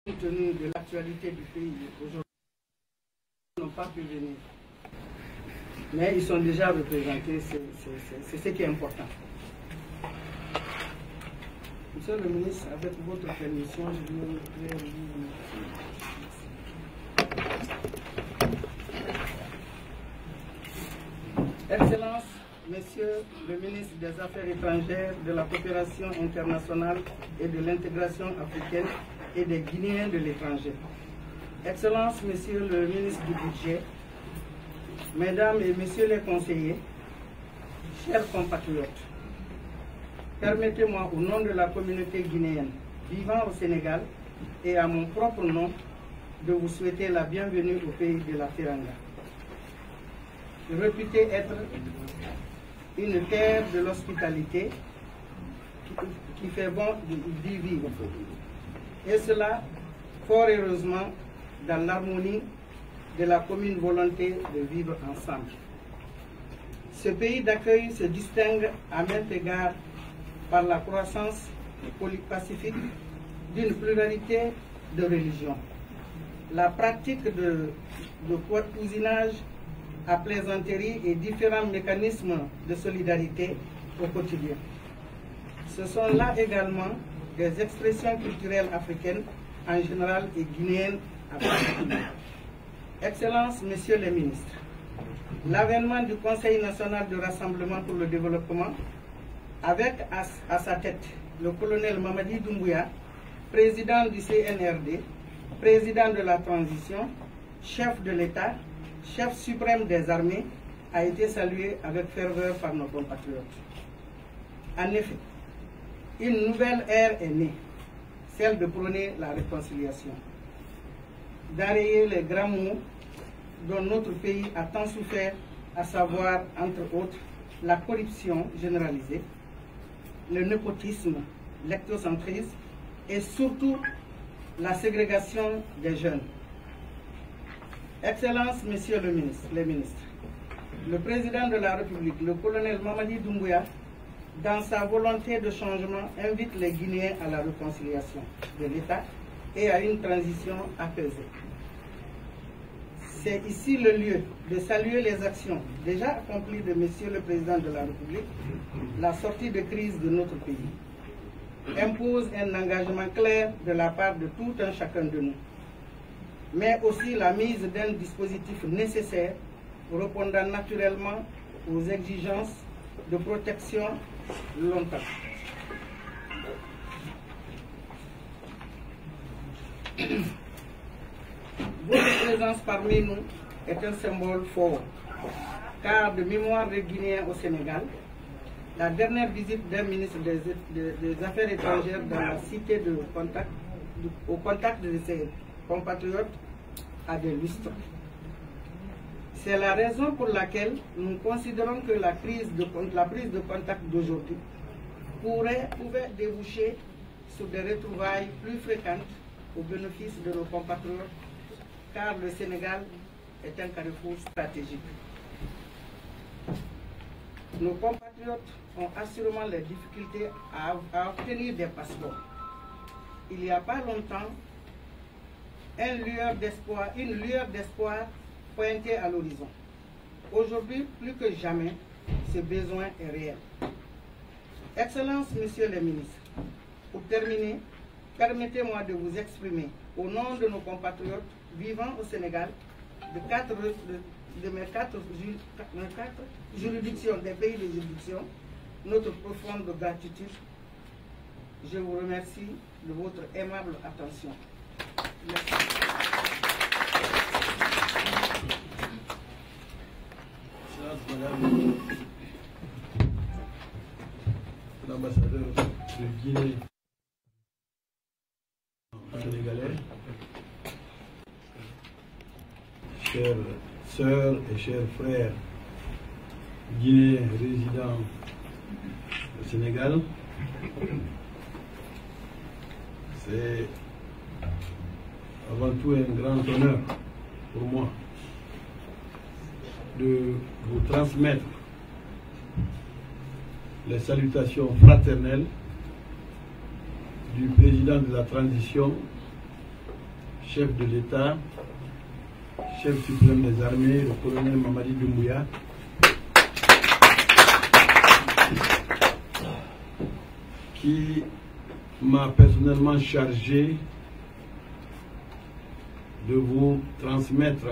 Compte tenu de l'actualité du pays aujourd'hui, ils n'ont pas pu venir. Mais ils sont déjà représentés, c'est ce qui est important. Monsieur le ministre, avec votre permission, je voudrais vous... Excellences, Monsieur le ministre des Affaires étrangères, de la coopération internationale et de l'intégration africaine et des Guinéens de l'étranger. Excellences, Monsieur le ministre du Budget, Mesdames et Messieurs les conseillers, chers compatriotes, permettez-moi au nom de la communauté guinéenne vivant au Sénégal et à mon propre nom de vous souhaiter la bienvenue au pays de la Teranga. Réputée être une terre de l'hospitalité qui fait bon d'y vivre. Et cela, fort heureusement, dans l'harmonie de la commune volonté de vivre ensemble. Ce pays d'accueil se distingue à maints égards par la croissance polypacifique d'une pluralité de religions, la pratique de cousinage à plaisanterie et différents mécanismes de solidarité au quotidien. Ce sont là également des expressions culturelles africaines en général et guinéennes en particulier. Excellences, Messieurs les ministres, l'avènement du Conseil national de rassemblement pour le développement, avec à sa tête le colonel Mamadi Doumbouya, président du CNRD, président de la transition, chef de l'État, chef suprême des armées, a été salué avec ferveur par nos compatriotes. En effet, une nouvelle ère est née, celle de prôner la réconciliation, d'arrayer les grands maux dont notre pays a tant souffert, à savoir, entre autres, la corruption généralisée, le népotisme, l'ectocentrisme et surtout la ségrégation des jeunes. Excellences, Messieurs les ministres, le président de la République, le colonel Mamadi Doumbouya, dans sa volonté de changement, invite les Guinéens à la réconciliation de l'État et à une transition apaisée. C'est ici le lieu de saluer les actions déjà accomplies de Monsieur le Président de la République. La sortie de crise de notre pays impose un engagement clair de la part de tout un chacun de nous, mais aussi la mise d'un dispositif nécessaire répondant naturellement aux exigences de protection longtemps. Votre présence parmi nous est un symbole fort, car de mémoire des Guinéens au Sénégal, la dernière visite d'un ministre des Affaires étrangères dans la cité au contact de ses compatriotes a des lustres. C'est la raison pour laquelle nous considérons que la prise de contact d'aujourd'hui pouvait déboucher sur des retrouvailles plus fréquentes au bénéfice de nos compatriotes, car le Sénégal est un carrefour stratégique. Nos compatriotes ont assurément les difficultés à obtenir des passeports. Il n'y a pas longtemps, une lueur d'espoir pointait à l'horizon. Aujourd'hui, plus que jamais, ce besoin est réel. Excellences, Messieurs les ministres, pour terminer, permettez-moi de vous exprimer, au nom de nos compatriotes vivant au Sénégal, de mes quatre juridictions, des pays de juridiction, notre profonde gratitude. Je vous remercie de votre aimable attention. Merci. Madame l'ambassadeur de Guinée sénégalais, chères sœurs et chers frères guinéens résidant au Sénégal, c'est avant tout un grand honneur pour moi de vous transmettre les salutations fraternelles du président de la transition, chef de l'État, chef suprême des armées, le colonel Mamadi Doumbouya, qui m'a personnellement chargé de vous transmettre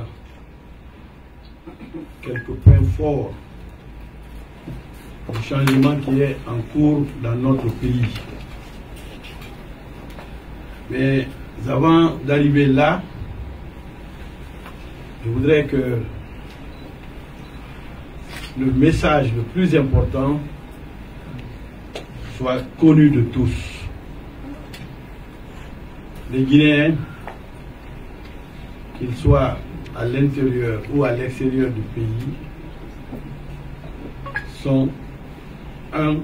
quelques points forts du changement qui est en cours dans notre pays. Mais avant d'arriver là, je voudrais que le message le plus important soit connu de tous. Les Guinéens, qu'ils soient à l'intérieur ou à l'extérieur du pays, sont un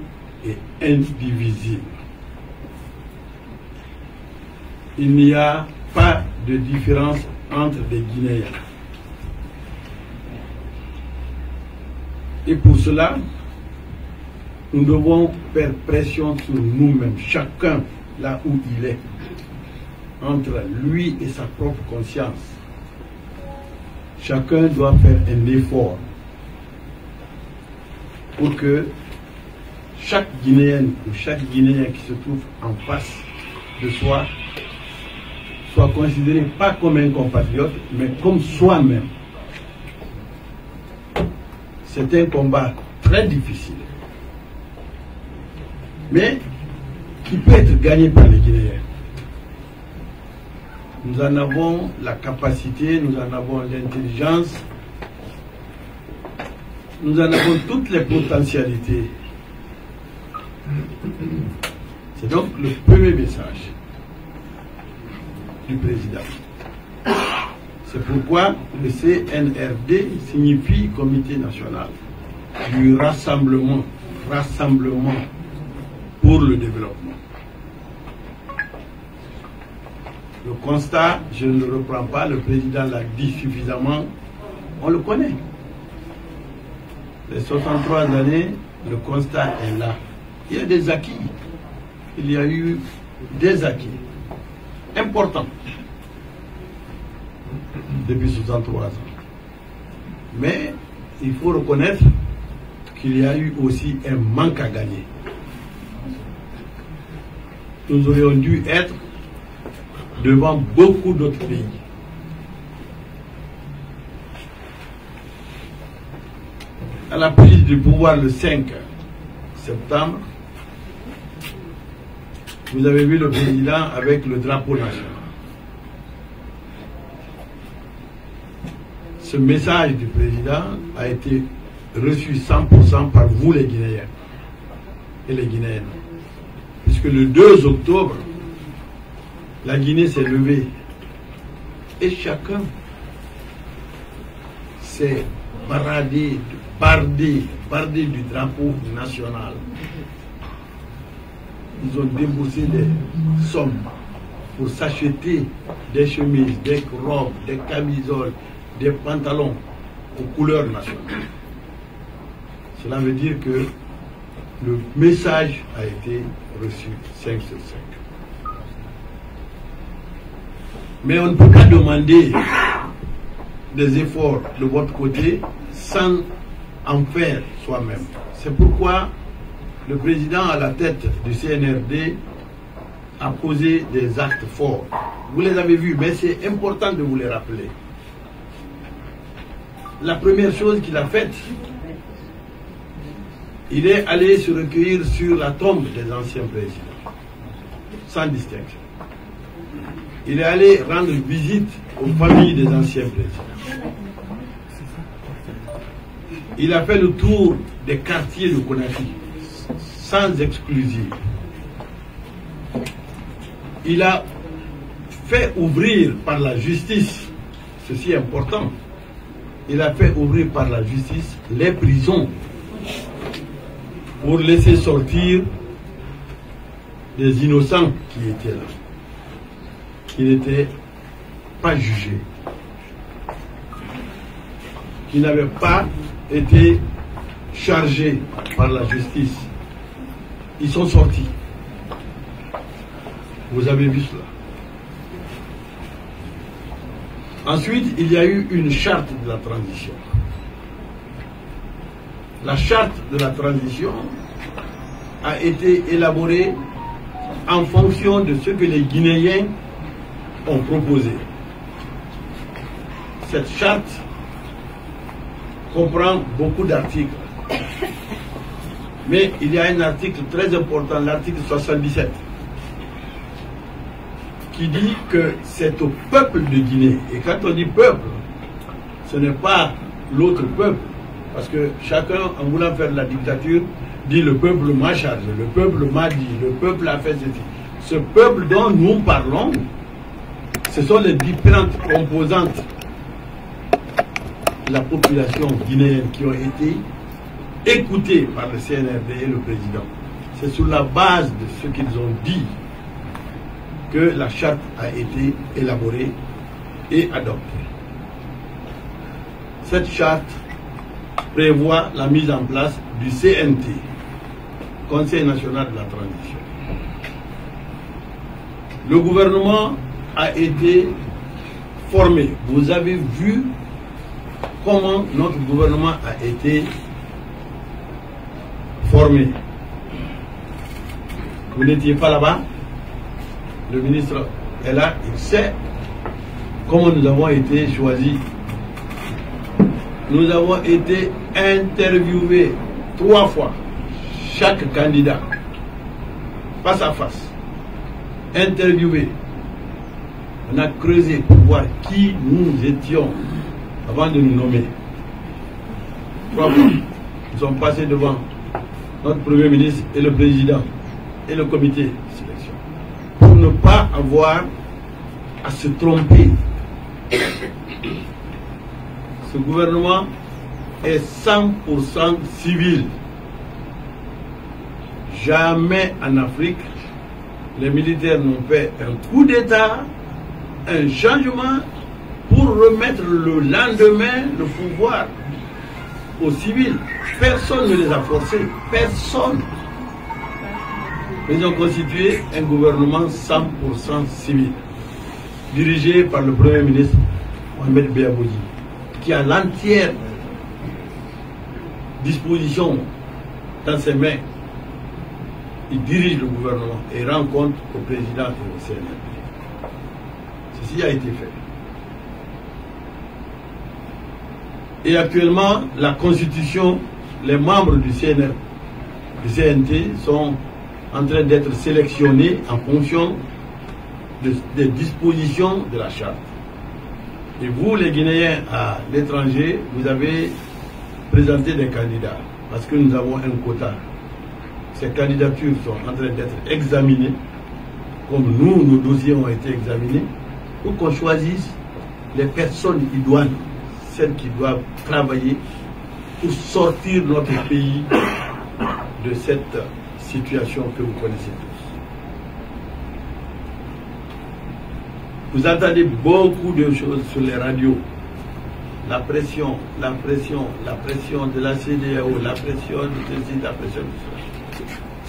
et indivisibles. Il n'y a pas de différence entre les Guinéens. Et pour cela, nous devons faire pression sur nous-mêmes, chacun là où il est, entre lui et sa propre conscience. Chacun doit faire un effort pour que chaque Guinéenne ou chaque Guinéen qui se trouve en face de soi soit considéré pas comme un compatriote, mais comme soi-même. C'est un combat très difficile, mais qui peut être gagné par les Guinéens. Nous en avons la capacité, nous en avons l'intelligence, nous en avons toutes les potentialités. C'est donc le premier message du président. C'est pourquoi le CNRD signifie Comité national du rassemblement, rassemblement pour le développement. Le constat, je ne le reprends pas, le président l'a dit suffisamment, on le connaît. Les 63 années, le constat est là. Il y a des acquis. Il y a eu des acquis importants depuis 63 ans. Mais il faut reconnaître qu'il y a eu aussi un manque à gagner. Nous aurions dû être devant beaucoup d'autres pays. À la prise du pouvoir le 5 septembre, vous avez vu le président avec le drapeau national. Ce message du président a été reçu 100% par vous les Guinéens et les Guinéennes. Puisque le 2 octobre, la Guinée s'est levée et chacun s'est bardé du drapeau national. Ils ont déboursé des sommes pour s'acheter des chemises, des robes, des camisoles, des pantalons aux couleurs nationales. Cela veut dire que le message a été reçu 5 sur 5. Mais on ne peut pas demander des efforts de votre côté sans en faire soi-même. C'est pourquoi le président à la tête du CNRD a posé des actes forts. Vous les avez vus, mais c'est important de vous les rappeler. La première chose qu'il a faite, il est allé se recueillir sur la tombe des anciens présidents, sans distinction. Il est allé rendre visite aux familles des anciens présidents. Il a fait le tour des quartiers de Conakry, sans exclusive. Il a fait ouvrir par la justice, ceci est important, il a fait ouvrir par la justice les prisons pour laisser sortir des innocents qui étaient là, qui n'étaient pas jugés, qui n'avaient pas été chargés par la justice. Ils sont sortis. Vous avez vu cela. Ensuite, il y a eu une charte de la transition. La charte de la transition a été élaborée en fonction de ce que les Guinéens ont proposé. Cette charte comprend beaucoup d'articles. Mais il y a un article très important, l'article 77, qui dit que c'est au peuple de Guinée. Et quand on dit peuple, ce n'est pas l'autre peuple. Parce que chacun, en voulant faire de la dictature, dit le peuple m'a chargé, le peuple m'a dit, le peuple a fait ceci. Ce peuple dont nous parlons, ce sont les différentes composantes de la population guinéenne qui ont été écoutées par le CNRD et le président. C'est sur la base de ce qu'ils ont dit que la charte a été élaborée et adoptée. Cette charte prévoit la mise en place du CNT, Conseil national de la transition. Le gouvernement a été formé. Vous avez vu comment notre gouvernement a été formé. Vous n'étiez pas là-bas. Le ministre est là, il sait comment nous avons été choisis. Nous avons été interviewés 3 fois, chaque candidat, face à face, interviewés. On a creusé pour voir qui nous étions avant de nous nommer. 3 fois, nous sommes passés devant notre Premier ministre et le président et le comité de sélection pour ne pas avoir à se tromper. Ce gouvernement est 100% civil. Jamais en Afrique, les militaires n'ont fait un coup d'État, un changement pour remettre le lendemain le pouvoir aux civils. Personne ne les a forcés. Personne. Ils ont constitué un gouvernement 100% civil, dirigé par le Premier ministre Mohamed Beaboudi, qui a l'entière disposition dans ses mains. Il dirige le gouvernement et rend compte au président et au CNRD. Ceci a été fait. Et actuellement, la Constitution, les membres du CNT sont en train d'être sélectionnés en fonction des dispositions de la charte. Et vous, les Guinéens à l'étranger, vous avez présenté des candidats parce que nous avons un quota. Ces candidatures sont en train d'être examinées, comme nous, nos dossiers ont été examinés, pour qu'on choisisse les personnes idoines, celles qui doivent travailler pour sortir notre pays de cette situation que vous connaissez tous. Vous entendez beaucoup de choses sur les radios. La pression de la CEDEAO, la pression de ceci, la pression de cela.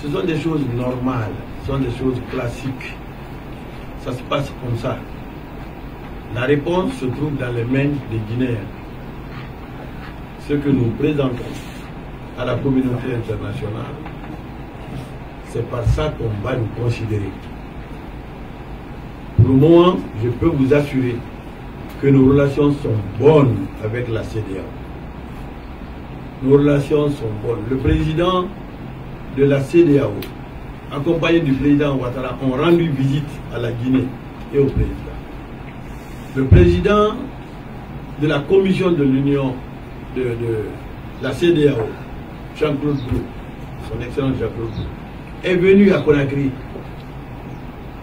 Ce sont des choses normales, ce sont des choses classiques. Ça se passe comme ça. La réponse se trouve dans les mains des Guinéens. Ce que nous présentons à la communauté internationale, c'est par ça qu'on va nous considérer. Pour le moment, je peux vous assurer que nos relations sont bonnes avec la CEDEAO. Nos relations sont bonnes. Le président de la CEDEAO, accompagné du président Ouattara, ont rendu visite à la Guinée et au président. Le président de la commission de l'Union de la CEDEAO, Jean-Claude Brou, son excellent Jean-Claude Brou, est venu à Conakry.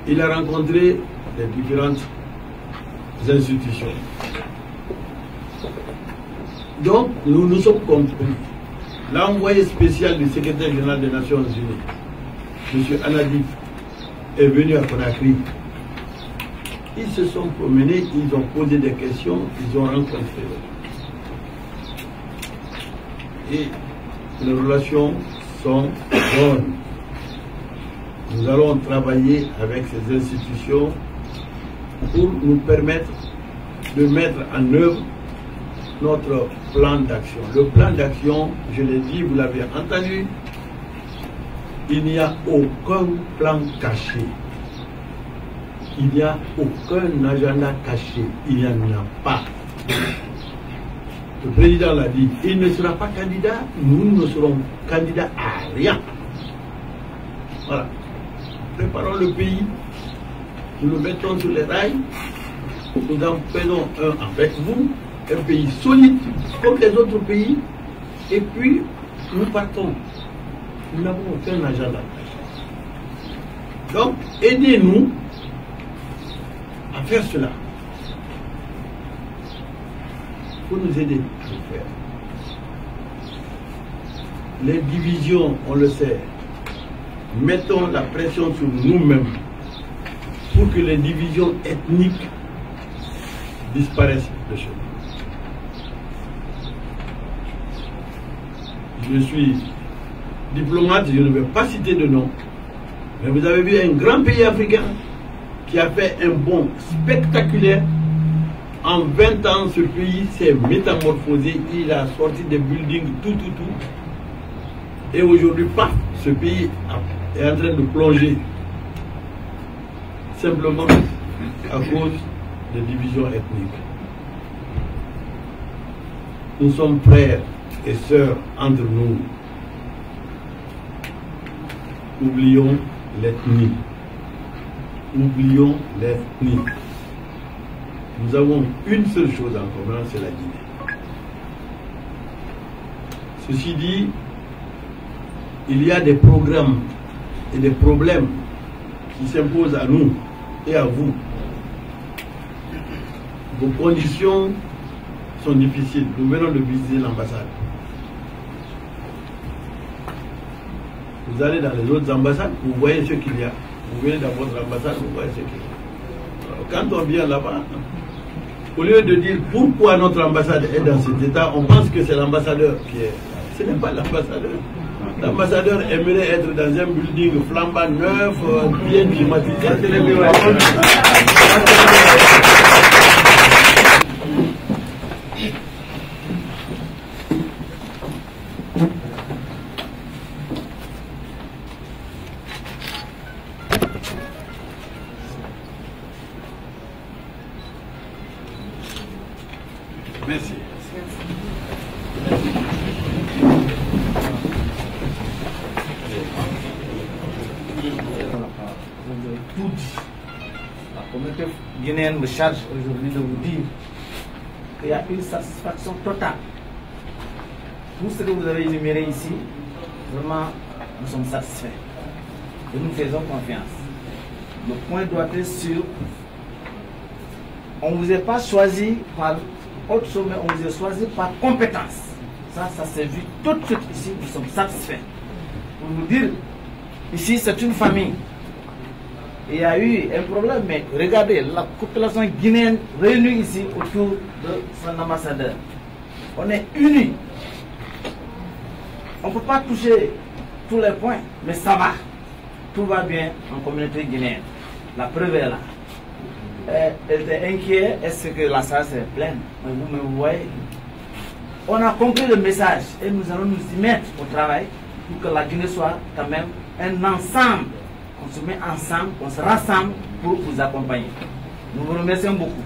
Il a rencontré les différentes institutions. Donc, nous nous sommes compris. L'envoyé spécial du secrétaire général des Nations Unies, M. Anadif, est venu à Conakry. Ils se sont promenés, ils ont posé des questions, ils ont rencontré. Et les relations sont bonnes. Nous allons travailler avec ces institutions pour nous permettre de mettre en œuvre notre plan d'action. Le plan d'action, je l'ai dit, vous l'avez entendu, il n'y a aucun plan caché. Il n'y a aucun agenda caché. Il n'y en a pas. Le président l'a dit, il ne sera pas candidat, nous ne serons candidats à rien. Voilà. Préparons le pays, nous le mettons sur les rails, nous en faisons un avec vous, un pays solide comme les autres pays, et puis nous partons. Nous n'avons aucun agenda. Donc, aidez-nous à faire cela. Il faut nous aider à le faire. Les divisions, on le sait, mettons la pression sur nous-mêmes pour que les divisions ethniques disparaissent de chez nous. Je suis diplomate, je ne vais pas citer de nom, mais vous avez vu un grand pays africain qui a fait un bond spectaculaire. En 20 ans, ce pays s'est métamorphosé, il a sorti des buildings, tout. Et aujourd'hui, paf, ce pays est en train de plonger. Simplement à cause des divisions ethniques. Nous sommes frères et sœurs entre nous. Oublions l'ethnie. Oublions l'ethnie. Nous avons une seule chose en commun, c'est la Guinée. Ceci dit, il y a des programmes et des problèmes qui s'imposent à nous et à vous. Vos conditions sont difficiles. Nous venons de visiter l'ambassade. Vous allez dans les autres ambassades, vous voyez ce qu'il y a. Vous venez dans votre ambassade, vous voyez ce qu'il y a. Alors, quand on vient là-bas, au lieu de dire pourquoi notre ambassade est dans cet état, on pense que c'est l'ambassadeur qui est. Ce n'est pas l'ambassadeur. L'ambassadeur aimerait être dans un building flambant neuf, bien climatisé. Merci. Tout dit. La communauté guinéenne me charge aujourd'hui de vous dire qu'il y a une satisfaction totale. Tout ce que vous avez énuméré ici, vraiment, nous sommes satisfaits. Et nous faisons confiance. Le point doit être sûr. On ne vous a pas choisi par autre chose, mais on vous a choisi par compétence. Ça s'est vu tout de suite ici, nous sommes satisfaits. Pour vous dire, ici c'est une famille. Il y a eu un problème, mais regardez, la population guinéenne réunie ici autour de son ambassadeur. On est unis. On ne peut pas toucher tous les points, mais ça va. Tout va bien en communauté guinéenne. La preuve est là. Elle était inquiète, est-ce que la salle est pleine? Mais vous voyez, on a compris le message et nous allons nous y mettre au travail pour que la Guinée soit quand même un ensemble. On se met ensemble, on se rassemble pour vous accompagner. Nous vous remercions beaucoup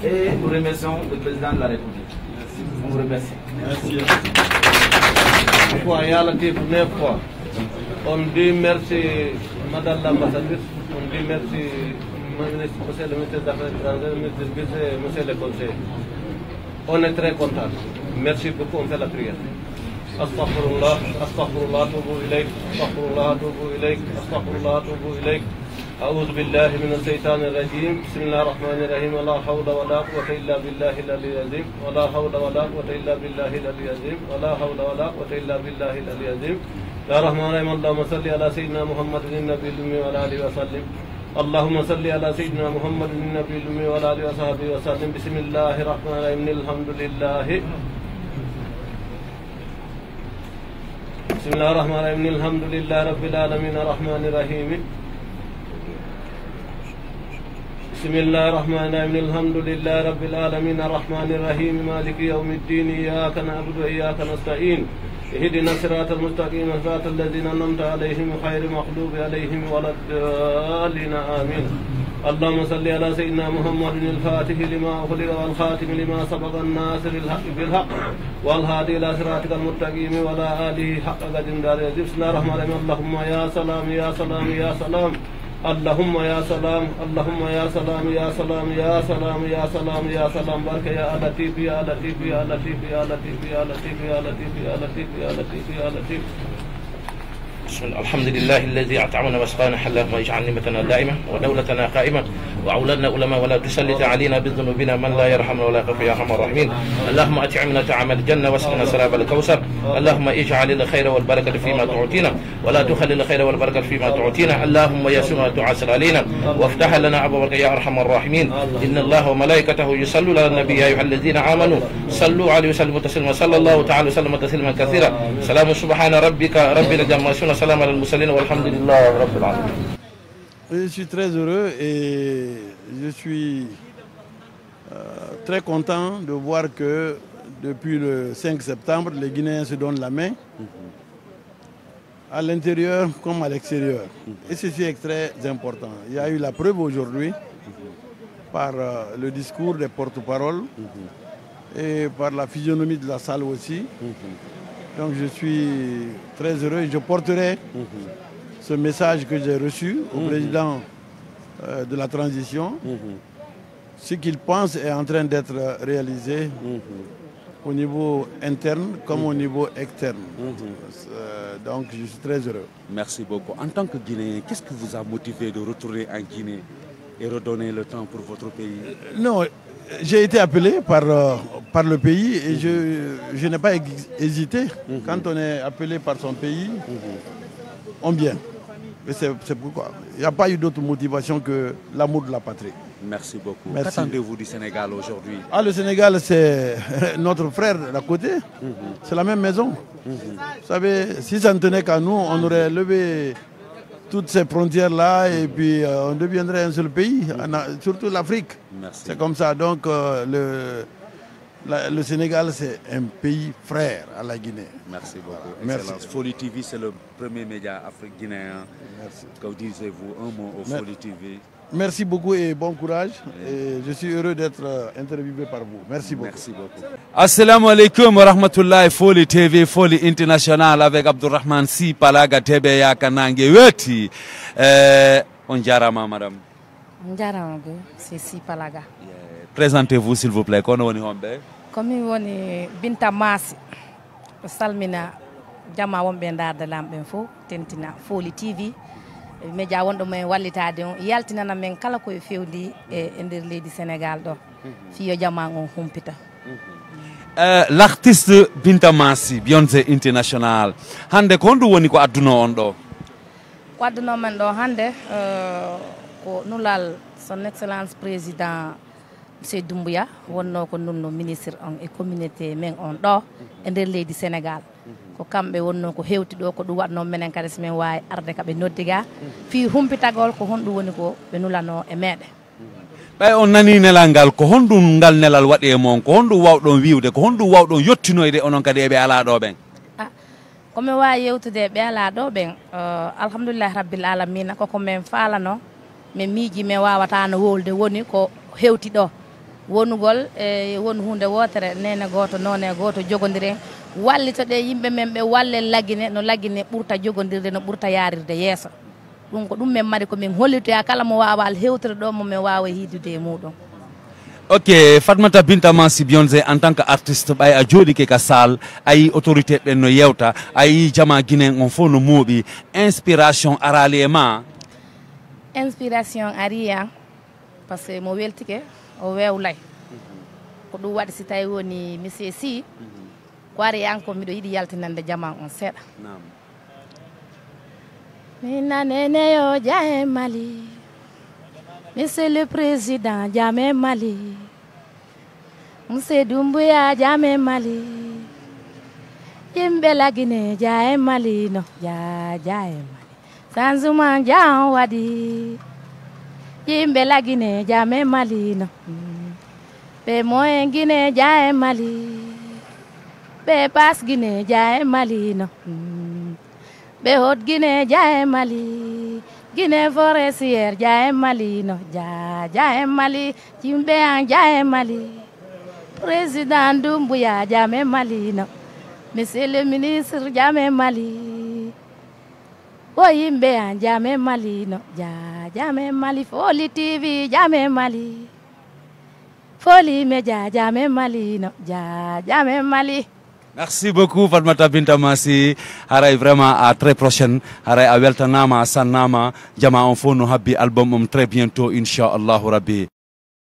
et nous remercions le président de la République. Merci. On vous remercie. Merci. On dit merci Madame l'ambassadrice, on dit merci Monsieur le ministre des Affaires étrangères, Monsieur le vice, Monsieur le conseiller. On est très contents. Merci beaucoup, on fait la prière. Astaghfirullah, astaghfirullah, atubu ilayk, astaghfirullah, atubu ilayk, astaghfirullah, atubu ilayk. أعوذ بالله من الشيطان الرجيم بسم الله الرحمن الرحيم ولا حول ولا قوة إلا بالله العلي العظيم ولا حول ولا قوة إلا بالله العلي العظيم ولا حول ولا قوة إلا بالله العلي العظيم يا رحمن الرحيم اللهم صل على سيدنا محمد النبي الأمي وعلى آله وسلم اللهم صل على سيدنا محمد النبي الأمي وعلى آله وصحبه وسلم بسم الله الرحمن الرحيم الحمد لله بسم الله الرحمن الرحيم الحمد لله رب العالمين الرحمن الرحيم بسم بسم الله الرحمن الرحيم الحمد لله رب العالمين الرحمن الرحيم مالك يوم الدين إياك نعبد وإياك نستعين اهدنا الصراط المستقيم صراط الذين أنعمت عليهم غير المغضوب عليهم ولا الضالين آمين اللهم صل على سيدنا محمد الفاتح لما أغلق والخاتم لما سبق الناصر الحق بالحق والهادي إلى صراطك المستقيم وعلى آله حق قدر دار. بسم الله الرحمن الرحيم اللهم يا سلام يا سلام يا سلام اللهم يا سلام اللهم يا سلام يا سلام يا سلام يا سلام يا سلام بارك يا لطيف يا لطيف يا لطيف يا لطيف يا لطيف يا لطيف يا لطيف يا لطيف يا لطيف. بسم الله الحمد لله الذي أطعمنا وسقانا اللهم اجعل نعمتنا دائمة ودولتنا قائمة وأولادنا علماء ولا تسلط علينا بذنوبنا من لا يرحمنا ولا يغفر يا أرحم الراحمين. اللهم أطعمنا طعام الجنة واسقنا سراب الكوثر. اللهم اجعل الخير والبركة فيما تعطينا ولا تخلي الخير والبركة فيما تعطينا. اللهم يسوع تعسر علينا وافتح لنا أبوابك يا أرحم الراحمين. إن الله وملائكته يصلون على النبي يا أيها الذين آمنوا صلوا عليه وسلموا تسليما صلى الله تعالى وسلم تسليما كثيرا. سلام سبحان ربك رب العزة salam al musallin walhamdulillah rabbil alamin. Je suis très heureux et je suis très content de voir que depuis le 5 septembre, les Guinéens se donnent la main à l'intérieur comme à l'extérieur. Et ceci est très important. Il y a eu la preuve aujourd'hui par le discours des porte-paroles et par la physionomie de la salle aussi. Donc je suis très heureux et je porterai ce message que j'ai reçu au président de la transition. Ce qu'il pense est en train d'être réalisé au niveau interne comme au niveau externe. Donc je suis très heureux. Merci beaucoup. En tant que Guinéen, qu'est-ce qui vous a motivé de retourner en Guinée et redonner le temps pour votre pays? Non, j'ai été appelé par le pays et je n'ai pas hésité. Quand on est appelé par son pays, on vient. Et c'est pourquoi. Il n'y a pas eu d'autre motivation que l'amour de la patrie. Merci beaucoup. Merci. Qu'attendez-vous du Sénégal aujourd'hui? Le Sénégal, c'est notre frère d'à côté. C'est la même maison. Vous savez, si ça ne tenait qu'à nous, on aurait levé toutes ces frontières-là et puis on deviendrait un seul pays, surtout l'Afrique. C'est comme ça. Donc le Sénégal, c'est un pays frère à la Guinée. Merci beaucoup. Merci. Folly TV, c'est le premier média africain. Merci. Que disiez-vous un mot au Folly TV? Merci beaucoup et bon courage. Et je suis heureux d'être interviewé par vous. Merci beaucoup. Merci beaucoup. Assalamu alaikum wa rahmatullahi. Folly TV, Folly International avec Abdurrahman Si Palaga Tebe Yakanange Weti. On jarama madame. On jarama c'est Si Palaga. Présentez-vous s'il vous plaît. Kono woni hombe? Comme woni Binta Masi. Salmina jama wonbe darde lambe fo tentina Folly TV. Média wonɗo men wallitade on yaltinana men kala koye fewndi e nder leydi Sénégal ɗo fiyo jama on humpita. L'artiste Binta Masi Beyoncé International hande ko honɗum woni ko adduno on ɗo? Ko adduno men ɗo hande ko nulal son excellence président monsieur Doumbouya wonno ko nunno ministre on e communauté men on ɗo e nder leydi Sénégal. Ko kamɓe wonno ko hewti ɗo ko ɗum waɗno menen kadi so min wawi arde kaɓe noddiga fi humpitagol ko honɗum woni ko ɓe nulano e meɗen. ɓay on nani nelal ngal ko honɗum ngal nelal waɗi e moon ko honɗum wawɗon wiwde ko honɗum wawɗon yettinoyde onon kadi eɓe ala ɗo ɓen? komin wawi yewtude ɓe ala ɗo ɓen alhamdoulillahi rabbil alamina koko min falano min miiji min wawata no wolde woni ko hewti ɗo wonugol e woni hunde wotere nene goto none goto jogodiren wallitoɗe yimɓe men ɓe walle laggine no laggine ɓurta jogodirde no ɓurta yarirde yeeso ɗum ko ɗum min mari komin hollitoya kala mo wawa hewtere ɗo momin wawa hiidude e muɗum. Ok, Fatmata Binta Masi Beyoncé en tant que artiste ɓay a jooɗike ka sal ayi autorité ɓen no yewta ayi jama guinen on fof no mooɓi inspiration arali e ma? Inspiration ariya par ce que mo weltike o wewlay ko ɗum waɗi si tawi woni monsieur Sy ko ari an ko miɗo yiɗi yaltinande jama on seeɗa. Mina nene yo jae Mali monsieur le président jame Mali monsieur Doumbouya jame Mali yimɓe lagine jae Mali no jae Mali sanzuma jan waɗi yimɓe la Guinée jame Malino ɓe moyen Guinée ja e Mali ɓe bas Guinée ja e Malino ɓe hot Guinée ja e Mali Guinée forestière ja e Malino ja e Mali yimɓe an ja e Mali président Doumbouya jame Malino monsieur le ministre jame Mali o yimɓe an jame Malino jame Mali Foli TV jame Mali Foli Media jame Malino jame Mali. Merci beaucoup Fatmata Binta Massi. Haray vraiment à très prochaine. Haray a weltanama sannama jama on fo no habbi album très bientôt inchallahu rabbi.